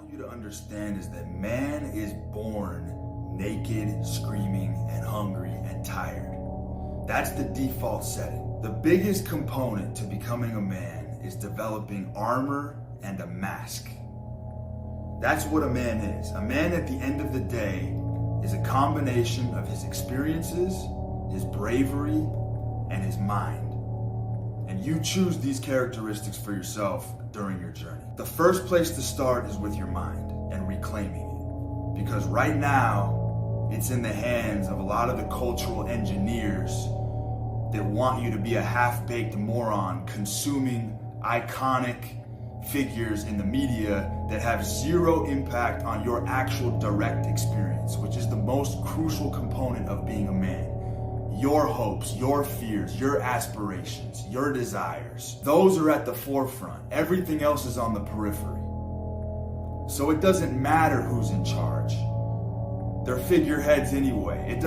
want you to understand is that man is born naked, screaming, and hungry and tired. That's the default setting. The biggest component to becoming a man is developing armor and a mask. That's what a man is. A man at the end of the day is a combination of his experiences, his bravery, and his mind. And you choose these characteristics for yourself during your journey. The first place to start is with your mind and reclaiming it. Because right now, it's in the hands of a lot of the cultural engineers that want you to be a half-baked moron consuming iconic figures in the media that have zero impact on your actual direct experience, which is the most crucial component of being a man. Your hopes, your fears, your aspirations, your desires, those are at the forefront. Everything else is on the periphery. So it doesn't matter who's in charge. They're figureheads anyway.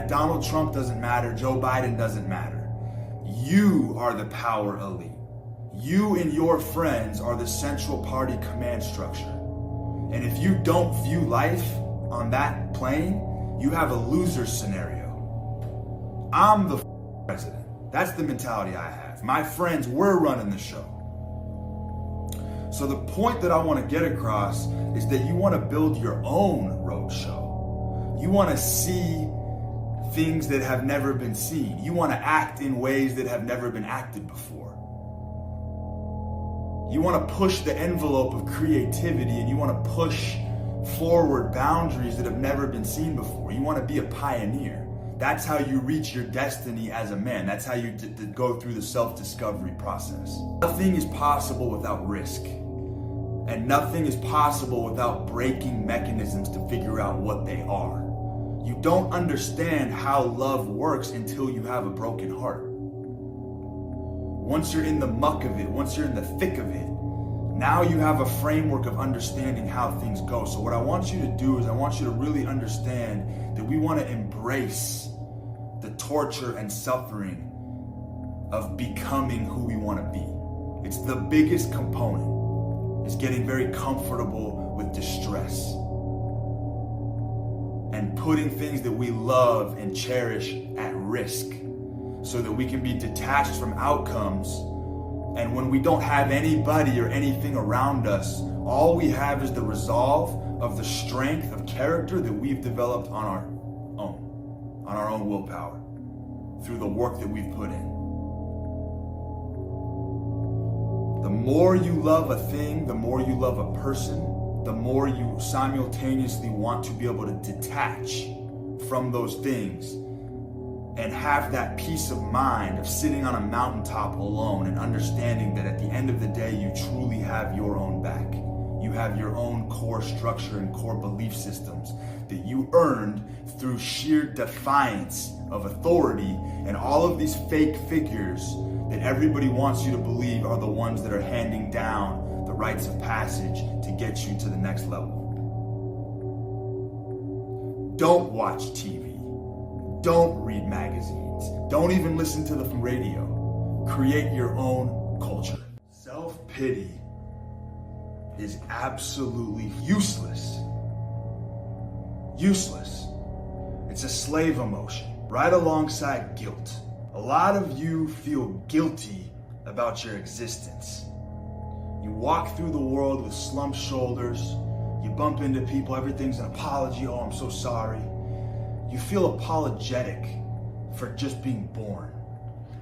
Donald Trump doesn't matter. Joe Biden doesn't matter. You are the power elite. You and your friends are the central party command structure. And if you don't view life on that plane, you have a loser scenario. I'm the president. That's the mentality I have. My friends, we're running the show. So the point that I want to get across is that you want to build your own road show. You want to see things that have never been seen. You want to act in ways that have never been acted before. You want to push the envelope of creativity and you want to push forward boundaries that have never been seen before. You want to be a pioneer. That's how you reach your destiny as a man. That's how you go through the self-discovery process. Nothing is possible without risk. And nothing is possible without breaking mechanisms to figure out what they are. You don't understand how love works until you have a broken heart. Once you're in the muck of it, once you're in the thick of it, now you have a framework of understanding how things go. So what I want you to do is I want you to really understand that we want to embrace the torture and suffering of becoming who we want to be. It's the biggest component. It's getting very comfortable with distress and putting things that we love and cherish at risk so that we can be detached from outcomes. And when we don't have anybody or anything around us, all we have is the resolve of the strength of character that we've developed on our own willpower, through the work that we've put in. The more you love a thing, the more you love a person, the more you simultaneously want to be able to detach from those things and have that peace of mind of sitting on a mountaintop alone and understanding that at the end of the day, you truly have your own back. You have your own core structure and core belief systems that you earned through sheer defiance of authority and all of these fake figures that everybody wants you to believe are the ones that are handing down the rites of passage to get you to the next level. Don't watch TV. Don't read magazines. Don't even listen to the radio. Create your own culture. Self-pity is absolutely useless. Useless. It's a slave emotion, right alongside guilt. A lot of you feel guilty about your existence. You walk through the world with slumped shoulders. You bump into people, everything's an apology. Oh, I'm so sorry. You feel apologetic for just being born.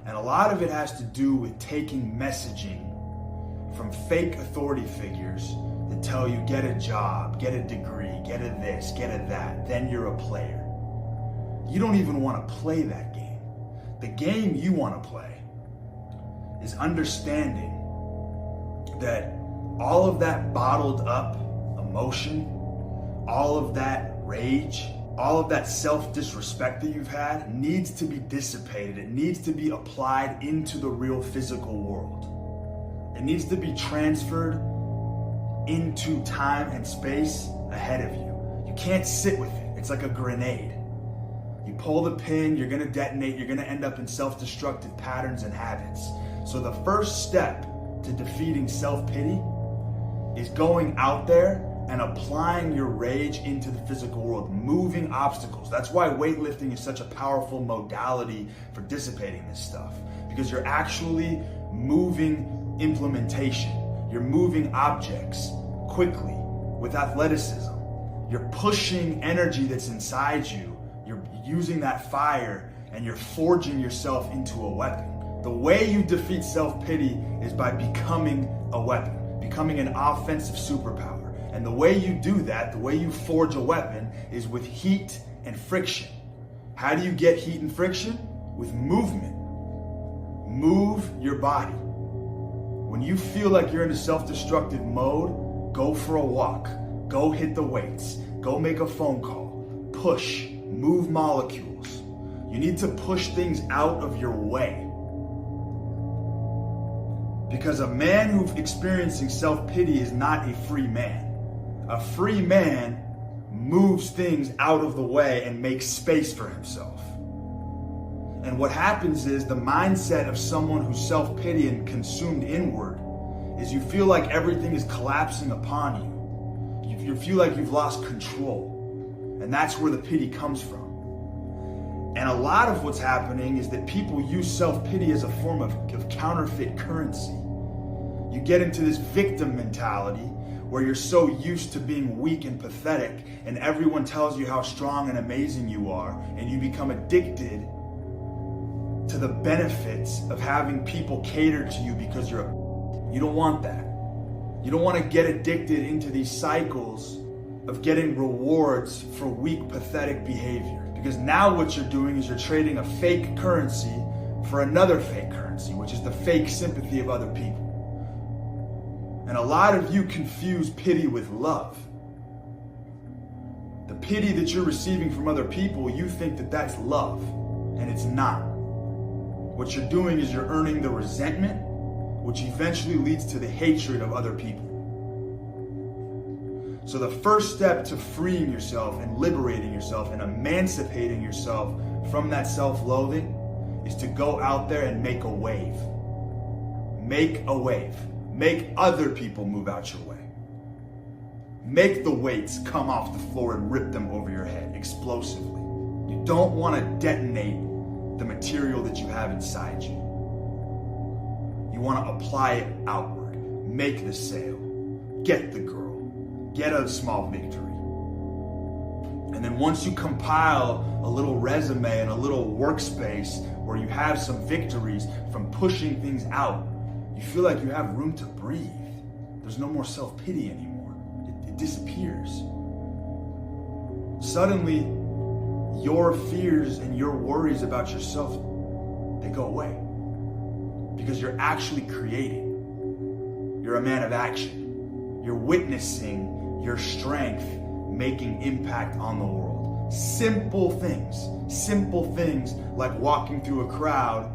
And a lot of it has to do with taking messaging from fake authority figures that tell you get a job, get a degree, get a this, get a that, then you're a player. You don't even want to play that game. The game you want to play is understanding that all of that bottled up emotion, all of that rage, all of that self-disrespect that you've had needs to be dissipated. It needs to be applied into the real physical world. It needs to be transferred into time and space ahead of you. You can't sit with it. It's like a grenade. You pull the pin, you're gonna detonate, you're gonna end up in self-destructive patterns and habits. So the first step to defeating self-pity is going out there and applying your rage into the physical world, moving obstacles. That's why weightlifting is such a powerful modality for dissipating this stuff, because you're actually moving implementation. You're moving objects quickly with athleticism. You're pushing energy that's inside you. You're using that fire and you're forging yourself into a weapon. The way you defeat self-pity is by becoming a weapon, becoming an offensive superpower. And the way you do that, the way you forge a weapon, is with heat and friction. How do you get heat and friction? With movement. Move your body. When you feel like you're in a self-destructive mode, go for a walk. Go hit the weights. Go make a phone call. Push. Move molecules. You need to push things out of your way. Because a man who's experiencing self-pity is not a free man. A free man moves things out of the way and makes space for himself. And what happens is the mindset of someone who's self-pity and consumed inward is you feel like everything is collapsing upon you. You feel like you've lost control. And that's where the pity comes from. And a lot of what's happening is that people use self-pity as a form of counterfeit currency. You get into this victim mentality where you're so used to being weak and pathetic, and everyone tells you how strong and amazing you are, and you become addicted to the benefits of having people cater to you because you don't want that. You don't want to get addicted into these cycles of getting rewards for weak, pathetic behavior. Because now what you're doing is you're trading a fake currency for another fake currency, which is the fake sympathy of other people. And a lot of you confuse pity with love. The pity that you're receiving from other people, you think that that's love, and it's not. What you're doing is you're earning the resentment, which eventually leads to the hatred of other people. So the first step to freeing yourself and liberating yourself and emancipating yourself from that self-loathing is to go out there and make a wave. Make a wave. Make other people move out your way. Make the weights come off the floor and rip them over your head explosively. You don't want to detonate the material that you have inside you. You want to apply it outward. Make the sale. Get the girl. Get a small victory. And then once you compile a little resume and a little workspace where you have some victories from pushing things out, you feel like you have room to breathe. There's no more self-pity anymore. It disappears. Suddenly, your fears and your worries about yourself, they go away. Because you're actually creating. You're a man of action. You're witnessing your strength making impact on the world. Simple things like walking through a crowd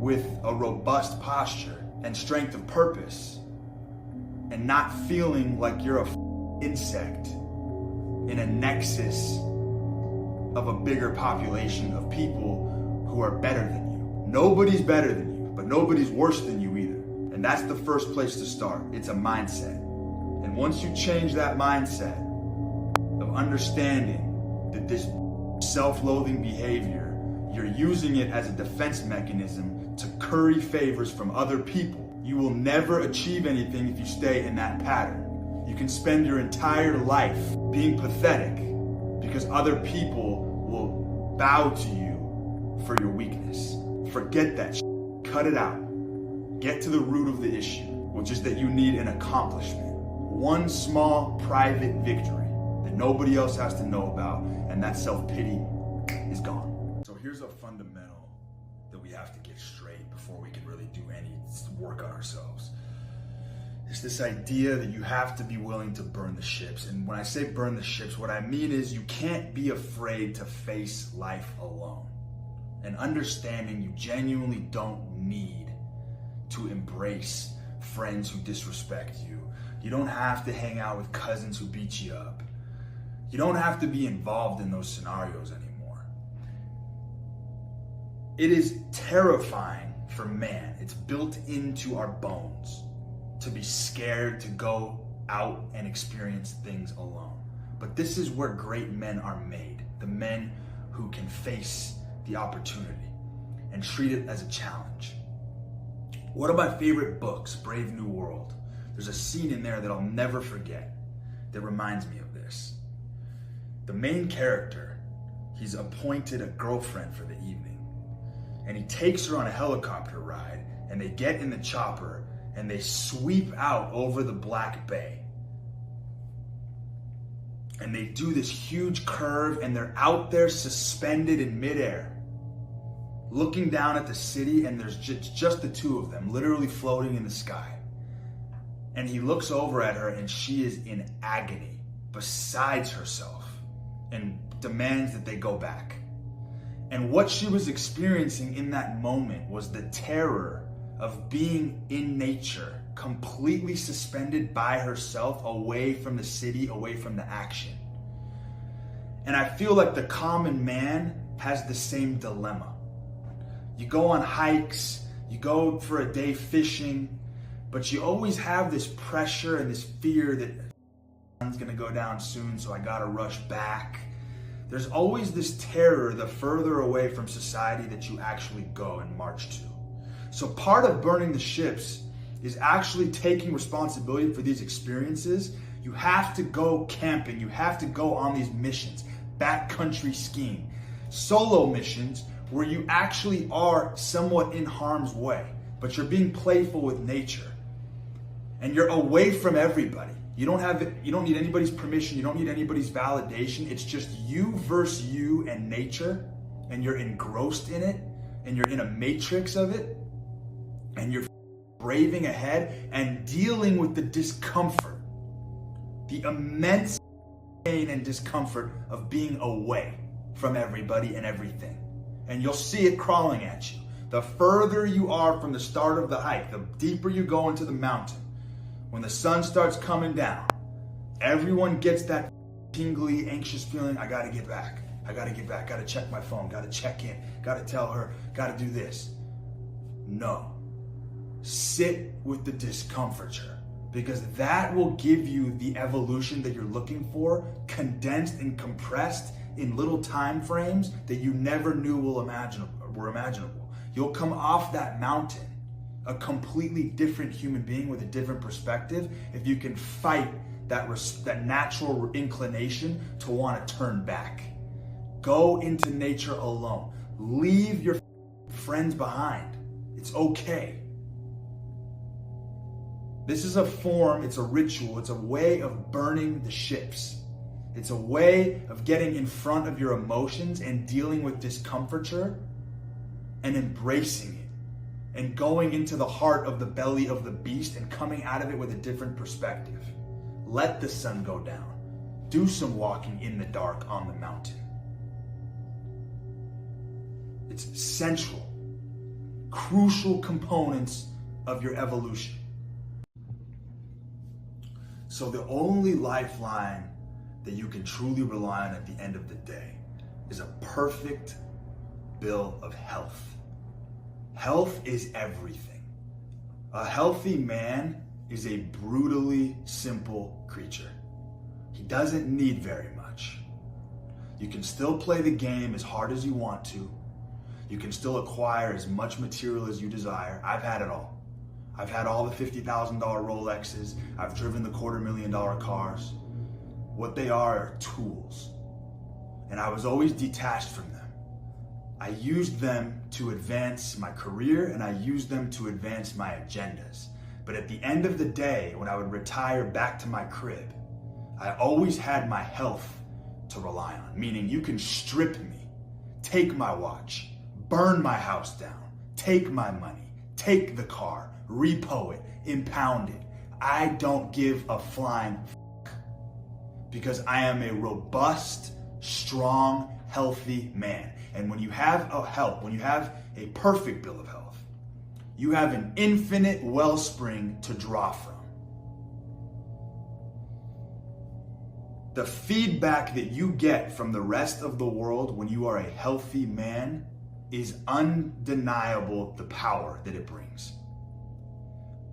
with a robust posture and strength of purpose, and not feeling like you're a insect in a nexus of a bigger population of people who are better than you. Nobody's better than you, but nobody's worse than you either. And that's the first place to start. It's a mindset. And once you change that mindset of understanding that this self-loathing behavior, you're using it as a defense mechanism to curry favors from other people, you will never achieve anything if you stay in that pattern. You can spend your entire life being pathetic because other people will bow to you for your weakness. Forget that shit. Cut it out. Get to the root of the issue, which is that you need an accomplishment. One small private victory that nobody else has to know about, and that self-pity is gone. So here's a fundamental that we have to get straight before we can really do any work on ourselves. It's this idea that you have to be willing to burn the ships. And when I say burn the ships, what I mean is you can't be afraid to face life alone. And understanding you genuinely don't need to embrace friends who disrespect you. You don't have to hang out with cousins who beat you up. You don't have to be involved in those scenarios anymore. It is terrifying for man. It's built into our bones to be scared to go out and experience things alone. But this is where great men are made. The men who can face the opportunity and treat it as a challenge. One of my favorite books, Brave New World, there's a scene in there that I'll never forget that reminds me of this. The main character, he's appointed a girlfriend for the evening, and he takes her on a helicopter ride, and they get in the chopper and they sweep out over the Black Bay. And they do this huge curve, and they're out there suspended in midair, looking down at the city, and there's just the two of them, literally floating in the sky. And he looks over at her, and she is in agony, besides herself, and demands that they go back. And what she was experiencing in that moment was the terror of being in nature, completely suspended by herself, away from the city, away from the action. And I feel like the common man has the same dilemma. You go on hikes, you go for a day fishing, but you always have this pressure and this fear that the sun's gonna go down soon, so I gotta rush back. There's always this terror the further away from society that you actually go and march to. So part of burning the ships is actually taking responsibility for these experiences. You have to go camping, you have to go on these missions, backcountry skiing, solo missions where you actually are somewhat in harm's way, but you're being playful with nature. And you're away from everybody. You don't need anybody's permission, you don't need anybody's validation. It's just you versus you and nature, and you're engrossed in it, and you're in a matrix of it, and you're braving ahead and dealing with the discomfort, the immense pain and discomfort of being away from everybody and everything. And you'll see it crawling at you. The further you are from the start of the hike, the deeper you go into the mountain. When the sun starts coming down, everyone gets that tingly, anxious feeling, I gotta get back, gotta check my phone, gotta check in, gotta tell her, gotta do this. No. Sit with the discomfiture, because that will give you the evolution that you're looking for, condensed and compressed in little time frames that you never knew were imaginable. You'll come off that mountain a completely different human being with a different perspective if you can fight that natural inclination to want to turn back. Go into nature alone. Leave your friends behind. It's okay. This is a form, it's a ritual, it's a way of burning the ships. It's a way of getting in front of your emotions and dealing with discomfiture and embracing it and going into the heart of the belly of the beast and coming out of it with a different perspective. Let the sun go down. Do some walking in the dark on the mountain. It's central, crucial components of your evolution. So the only lifeline that you can truly rely on at the end of the day is a perfect bill of health. Health is everything. A healthy man is a brutally simple creature. He doesn't need very much. You can still play the game as hard as you want to. You can still acquire as much material as you desire. I've had it all. I've had all the $50,000 Rolexes. I've driven the $250,000 cars. What they are tools. And I was always detached from them. I used them to advance my career, and I used them to advance my agendas. But at the end of the day, when I would retire back to my crib, I always had my health to rely on. Meaning you can strip me, take my watch, burn my house down, take my money, take the car, repo it, impound it. I don't give a flying f*** because I am a robust, strong, healthy man. And when you have when you have a perfect bill of health, you have an infinite wellspring to draw from. The feedback that you get from the rest of the world when you are a healthy man is undeniable, the power that it brings.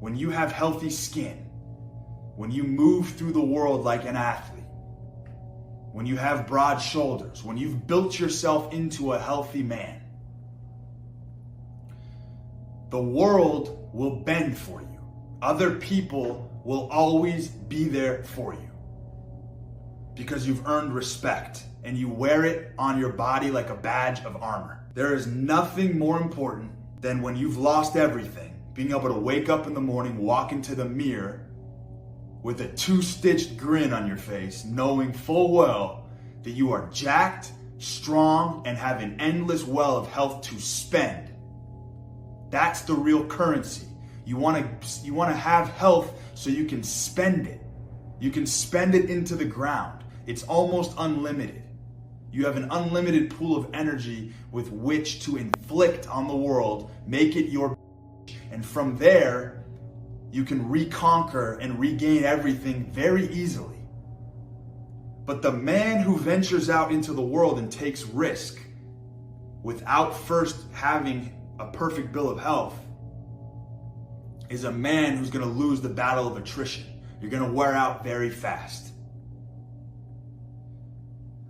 When you have healthy skin, when you move through the world like an athlete, when you have broad shoulders, when you've built yourself into a healthy man, the world will bend for you. Other people will always be there for you because you've earned respect and you wear it on your body like a badge of armor. There is nothing more important than when you've lost everything, being able to wake up in the morning, walk into the mirror with a 2-stitched grin on your face, knowing full well that you are jacked, strong, and have an endless well of health to spend. That's the real currency. You want to have health so you can spend it. You can spend it into the ground. It's almost unlimited. You have an unlimited pool of energy with which to inflict on the world, make it your, and from there, you can reconquer and regain everything very easily. But the man who ventures out into the world and takes risk without first having a perfect bill of health is a man who's going to lose the battle of attrition. You're going to wear out very fast.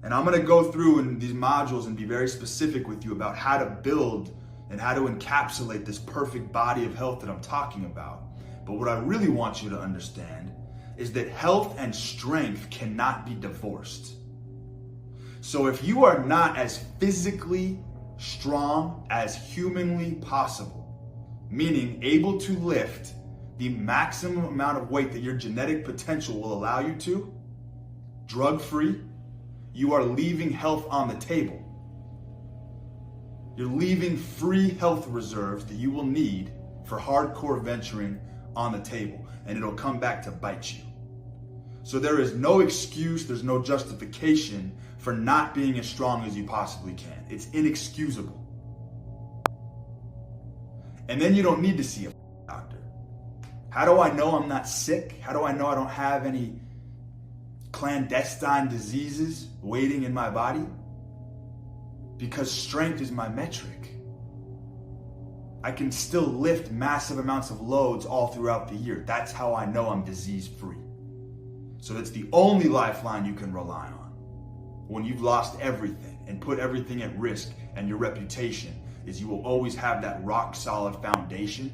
And I'm going to go through in these modules and be very specific with you about how to build and how to encapsulate this perfect body of health that I'm talking about. But what I really want you to understand is that health and strength cannot be divorced. So if you are not as physically strong as humanly possible, meaning able to lift the maximum amount of weight that your genetic potential will allow you to, drug-free, you are leaving health on the table. You're leaving free health reserves that you will need for hardcore venturing on the table, and it'll come back to bite you. So there is no excuse, there's no justification for not being as strong as you possibly can. It's inexcusable. And then you don't need to see a doctor. How do I know I'm not sick? How do I know I don't have any clandestine diseases waiting in my body? Because strength is my metric. I can still lift massive amounts of loads all throughout the year. That's how I know I'm disease-free. So that's the only lifeline you can rely on. When you've lost everything and put everything at risk and your reputation, is you will always have that rock solid foundation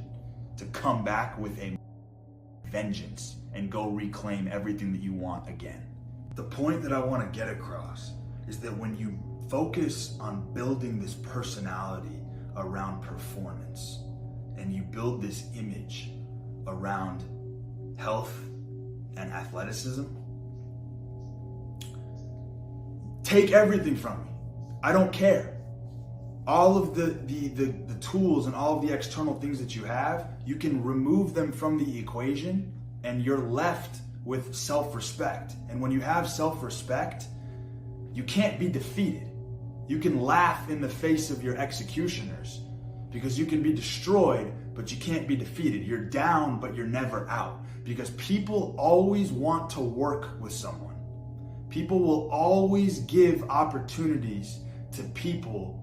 to come back with a vengeance and go reclaim everything that you want again. The point that I want to get across is that when you focus on building this personality around performance and you build this image around health and athleticism, take everything from me. I don't care. All of the tools and all of the external things that you have, you can remove them from the equation and you're left with self-respect. And when you have self-respect, you can't be defeated. You can laugh in the face of your executioners because you can be destroyed, but you can't be defeated. You're down, but you're never out, because people always want to work with someone. People will always give opportunities to people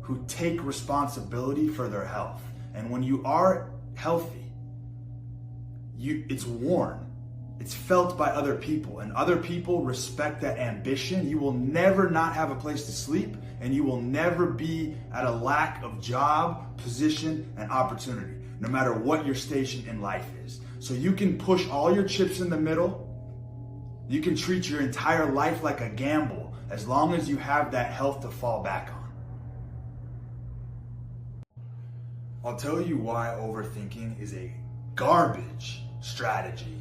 who take responsibility for their health. And when you are healthy, it's worn. It's felt by other people, and other people respect that ambition. You will never not have a place to sleep, and you will never be at a lack of job, position, and opportunity, no matter what your station in life is. So you can push all your chips in the middle. You can treat your entire life like a gamble as long as you have that health to fall back on. I'll tell you why overthinking is a garbage strategy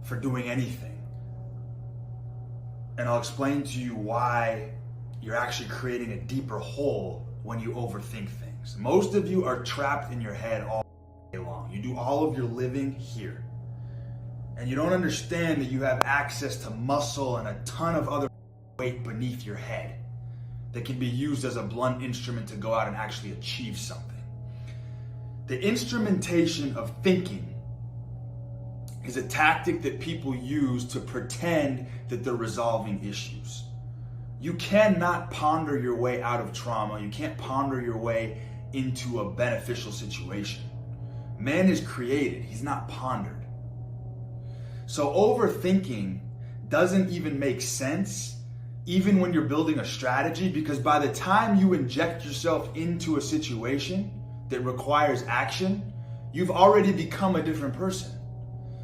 for doing anything. And I'll explain to you why you're actually creating a deeper hole when you overthink things. Most of you are trapped in your head all day long. You do all of your living here. And you don't understand that you have access to muscle and a ton of other weight beneath your head that can be used as a blunt instrument to go out and actually achieve something. The instrumentation of thinking is a tactic that people use to pretend that they're resolving issues. You cannot ponder your way out of trauma. You can't ponder your way into a beneficial situation. Man is created, he's not pondered. So overthinking doesn't even make sense even when you're building a strategy, because by the time you inject yourself into a situation that requires action, you've already become a different person.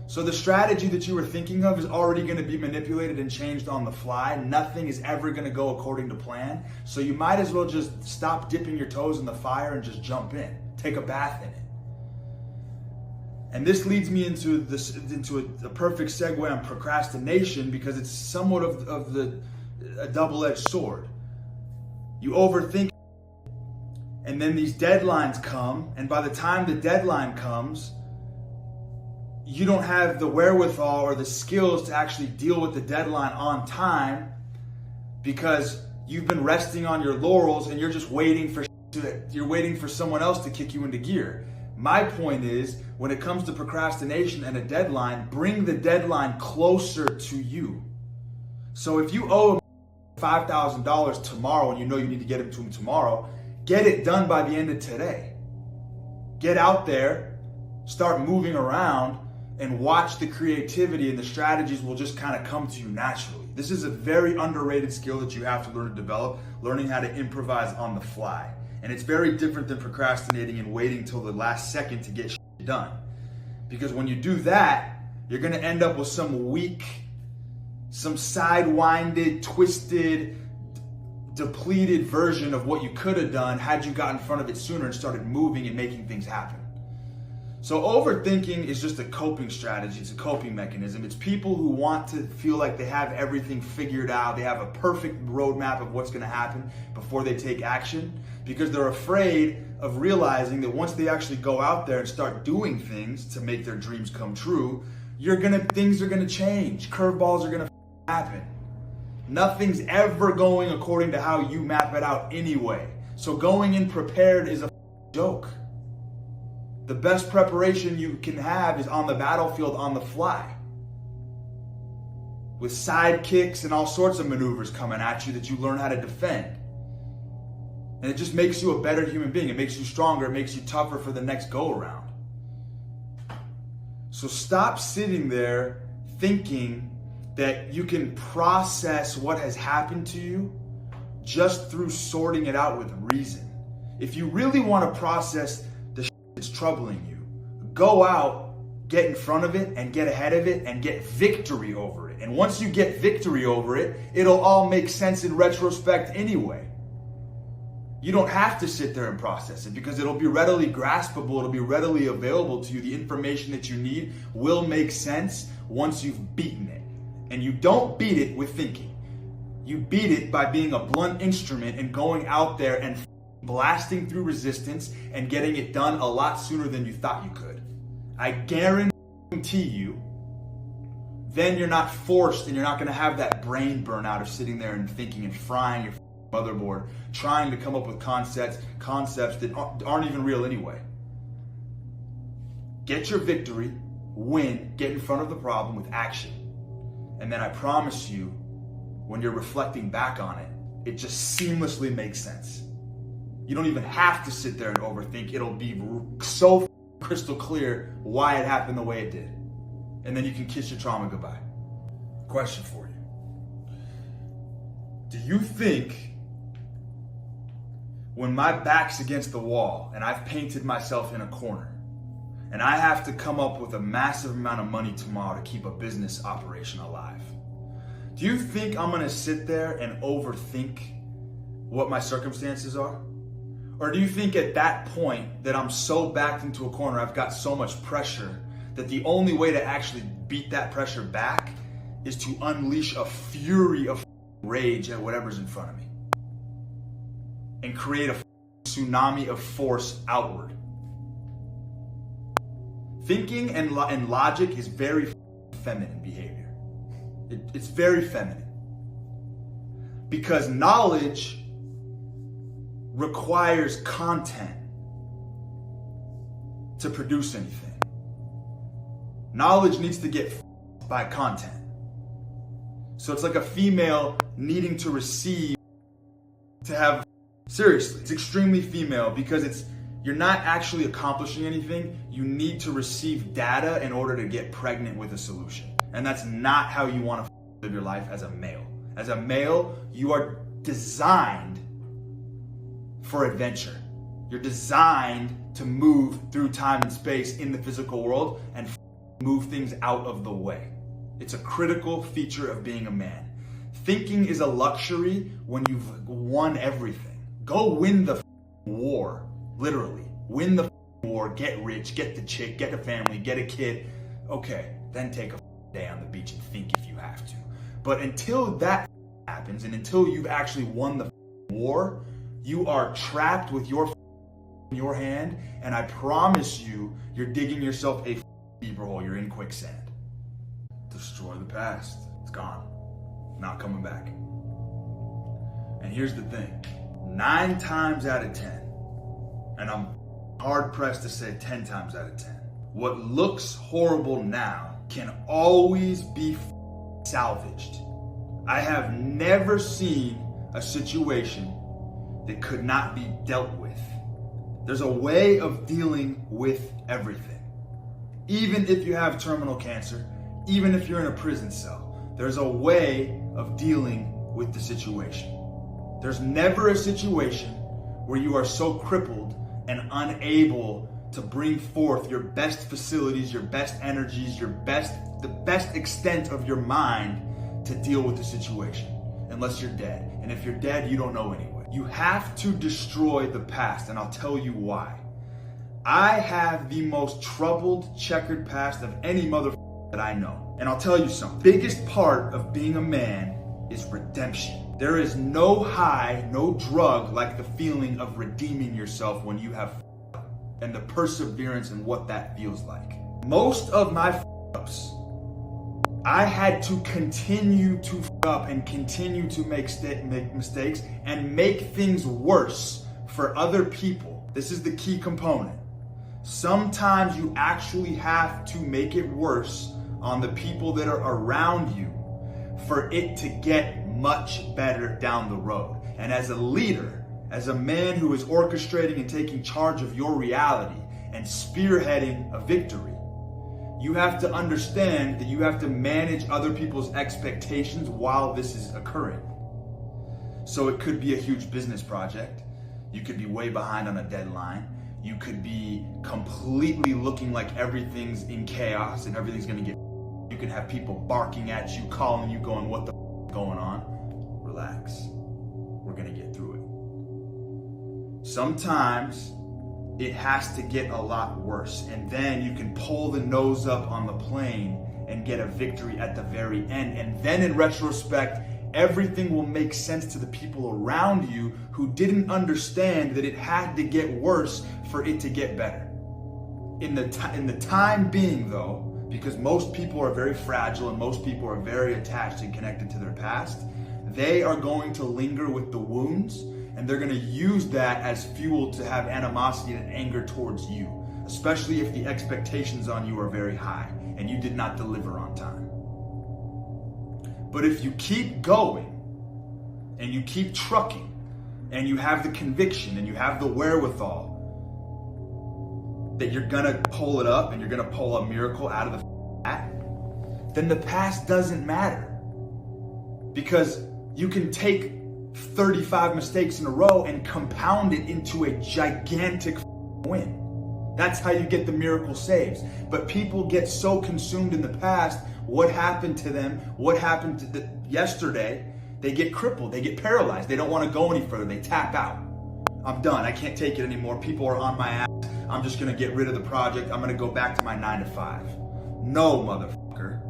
So the strategy that you were thinking of is already going to be manipulated and changed on the fly. Nothing is ever going to go according to plan. So you might as well just stop dipping your toes in the fire and just jump in. Take a bath in it. And this leads me into a perfect segue on procrastination, because it's somewhat of a double-edged sword. You overthink, and then these deadlines come, and by the time the deadline comes, you don't have the wherewithal or the skills to actually deal with the deadline on time, because you've been resting on your laurels and you're just waiting for someone else to kick you into gear. My point is, when it comes to procrastination and a deadline, bring the deadline closer to you. So if you owe $5,000 tomorrow and you know you need to get it to him tomorrow, get it done by the end of today. Get out there, start moving around, and watch the creativity, and the strategies will just kind of come to you naturally. This is a very underrated skill that you have to learn to develop, learning how to improvise on the fly. And it's very different than procrastinating and waiting till the last second to get shit done. Because when you do that, you're gonna end up with some weak, some sidewinded, twisted, depleted version of what you could have done had you got in front of it sooner and started moving and making things happen. So overthinking is just a coping strategy. It's a coping mechanism. It's people who want to feel like they have everything figured out. They have a perfect roadmap of what's going to happen before they take action, because they're afraid of realizing that once they actually go out there and start doing things to make their dreams come true, things are going to change. Curveballs are going to happen. Nothing's ever going according to how you map it out anyway. So going in prepared is a joke. The best preparation you can have is on the battlefield on the fly, with sidekicks and all sorts of maneuvers coming at you that you learn how to defend. And it just makes you a better human being. It makes you stronger. It makes you tougher for the next go around. So stop sitting there thinking that you can process what has happened to you just through sorting it out with reason. If you really want to process it's troubling you, go out, get in front of it and get ahead of it and get victory over it. And once you get victory over it, it'll all make sense in retrospect anyway. You don't have to sit there and process it, because it'll be readily graspable, it'll be readily available to you. The information that you need will make sense once you've beaten it. And you don't beat it with thinking. You beat it by being a blunt instrument and going out there and blasting through resistance and getting it done a lot sooner than you thought you could. I guarantee you, then you're not forced and you're not going to have that brain burnout of sitting there and thinking and frying your motherboard, trying to come up with concepts that aren't even real anyway. Get your victory, win, get in front of the problem with action. And then I promise you, when you're reflecting back on it, it just seamlessly makes sense. You don't even have to sit there and overthink. It'll be so crystal clear why it happened the way it did. And then you can kiss your trauma goodbye. Question for you. Do you think when my back's against the wall and I've painted myself in a corner and I have to come up with a massive amount of money tomorrow to keep a business operation alive, do you think I'm going to sit there and overthink what my circumstances are? Or do you think at that point that I'm so backed into a corner, I've got so much pressure, that the only way to actually beat that pressure back is to unleash a fury of rage at whatever's in front of me and create a tsunami of force outward? Thinking and logic is very feminine behavior. It's very feminine. Because knowledge requires content to produce anything. Knowledge needs to get by content. So it's like a female needing to receive to have, seriously, it's extremely female, because you're not actually accomplishing anything. You need to receive data in order to get pregnant with a solution. And that's not how you want to live your life as a male. As a male, you are designed for adventure. You're designed to move through time and space in the physical world and move things out of the way. It's a critical feature of being a man. Thinking is a luxury when you've won everything. Go win the war, literally. Win the war, get rich, get the chick, get a family, get a kid. Okay, then take a day on the beach and think if you have to. But until that happens and until you've actually won the war, you are trapped with your in your hand, and I promise you, you're digging yourself a deeper hole. You're in quicksand. Destroy the past. It's gone. Not coming back. And here's the thing. 9 times out of 10, and I'm hard pressed to say 10 times out of 10, what looks horrible now can always be salvaged. I have never seen a situation that could not be dealt with. There's a way of dealing with everything. Even if you have terminal cancer, even if you're in a prison cell, there's a way of dealing with the situation. There's never a situation where you are so crippled and unable to bring forth your best facilities, your best energies, the best extent of your mind to deal with the situation, unless you're dead. And if you're dead, you don't know anyway. You have to destroy the past, and I'll tell you why. I have the most troubled, checkered past of any motherfucker that I know. And I'll tell you something. Biggest part of being a man is redemption. There is no high, no drug like the feeling of redeeming yourself when you have and the perseverance and what that feels like. Most of my ups, I had to continue to up and continue to make mistakes and make things worse for other people. This is the key component. Sometimes you actually have to make it worse on the people that are around you for it to get much better down the road. And as a leader, as a man who is orchestrating and taking charge of your reality and spearheading a victory, you have to understand that you have to manage other people's expectations while this is occurring. So it could be a huge business project. You could be way behind on a deadline. You could be completely looking like everything's in chaos and everything's gonna get. You could have people barking at you, calling you, going, what the is going on? Relax. We're gonna get through it. Sometimes it has to get a lot worse, and then you can pull the nose up on the plane and get a victory at the very end. And then in retrospect, everything will make sense to the people around you who didn't understand that it had to get worse for it to get better. In the time being though, because most people are very fragile and most people are very attached and connected to their past, they are going to linger with the wounds, and they're going to use that as fuel to have animosity and anger towards you, especially if the expectations on you are very high and you did not deliver on time. But if you keep going and you keep trucking and you have the conviction and you have the wherewithal that you're going to pull it up and you're going to pull a miracle out of the hat, then the past doesn't matter. Because you can take 35 mistakes in a row and compound it into a gigantic win. That's how you get the miracle saves. But people get so consumed in the past, what happened to them, what happened to yesterday, they get crippled, they get paralyzed, they don't want to go any further, they tap out. I'm done, I can't take it anymore, people are on my ass, I'm just going to get rid of the project, I'm going to go back to my 9 to 5. No, motherfucker.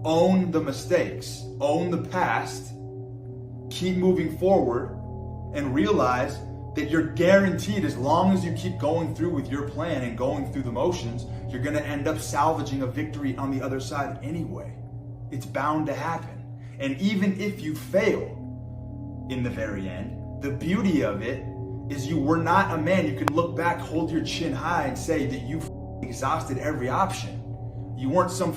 Own the mistakes, own the past, keep moving forward, and realize that you're guaranteed, as long as you keep going through with your plan and going through the motions, you're going to end up salvaging a victory on the other side anyway. It's bound to happen. And even if you fail in the very end, the beauty of it is you were not a man. You can look back, hold your chin high, and say that you exhausted every option. You weren't some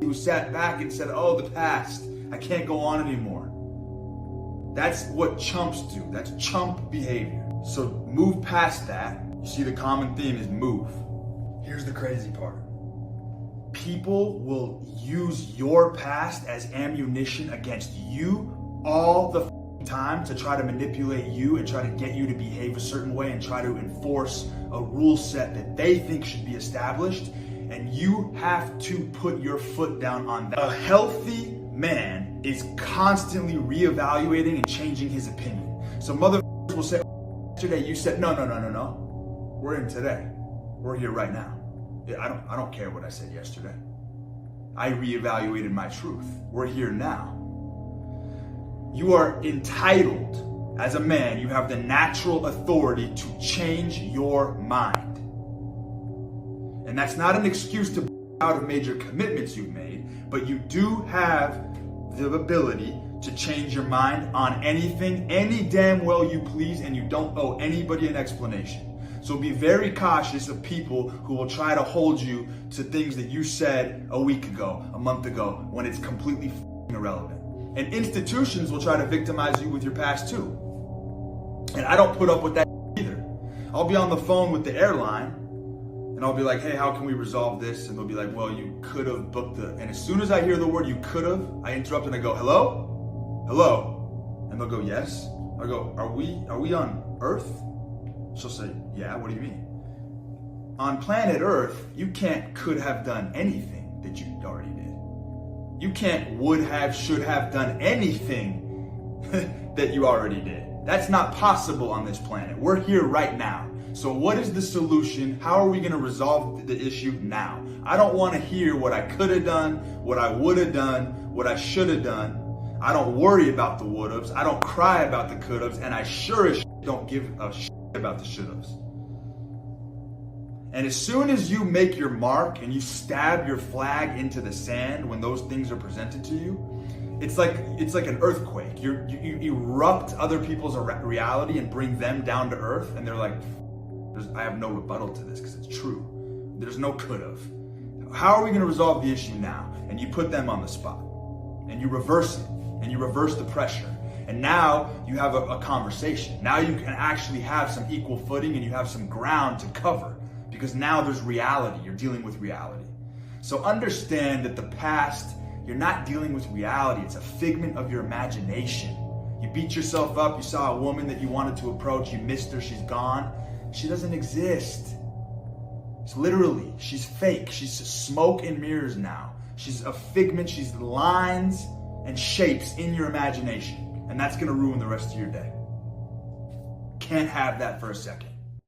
who sat back and said, oh, the past, I can't go on anymore. That's what chumps do. That's chump behavior. So move past that. You see, the common theme is move. Here's the crazy part. people will use your past as ammunition against you all the time to try to manipulate you and try to get you to behave a certain way and try to enforce a rule set that they think should be established. And you have to put your foot down on that. A healthy man is constantly reevaluating and changing his opinion. So motherfuckers will say, yesterday you said, no. We're in today. We're here right now. I don't care what I said yesterday. I reevaluated my truth. We're here now. You are entitled, as a man, you have the natural authority to change your mind. And that's not an excuse to out of major commitments you've made, but you do have the ability to change your mind on anything, any damn well you please, and you don't owe anybody an explanation. So be very cautious of people who will try to hold you to things that you said a week ago, a month ago, when it's completely irrelevant. And institutions will try to victimize you with your past too. And I don't put up with that either. I'll be on the phone with the airline and I'll be like, hey, how can we resolve this? And they'll be like, well, you could have booked the, and as soon as I hear the word you could have, I interrupt and I go, hello? Hello? And they'll go, yes. I go, are we on Earth? She'll say, yeah, what do you mean? On planet Earth, you could have done anything that you already did. You can't would have, should have done anything that you already did. That's not possible on this planet. We're here right now. So what is the solution? How are we going to resolve the issue now? I don't want to hear what I could have done, what I would have done, what I should have done. I don't worry about the would haves. I don't cry about the could haves. And I sure as shit don't give a shit about the should haves. And as soon as you make your mark and you stab your flag into the sand when those things are presented to you, it's like an earthquake. You erupt other people's reality and bring them down to earth, and they're like, I have no rebuttal to this because it's true. There's no could've. How are we going to resolve the issue now? And you put them on the spot, and you reverse it, and you reverse the pressure. And now you have a conversation. Now you can actually have some equal footing and you have some ground to cover. Because now there's reality, you're dealing with reality. So understand that the past, you're not dealing with reality, it's a figment of your imagination. You beat yourself up, you saw a woman that you wanted to approach, you missed her, she's gone. She doesn't exist. It's literally, she's fake, she's smoke and mirrors now. She's a figment, she's lines and shapes in your imagination. And that's gonna ruin the rest of your day. Can't have that for a second.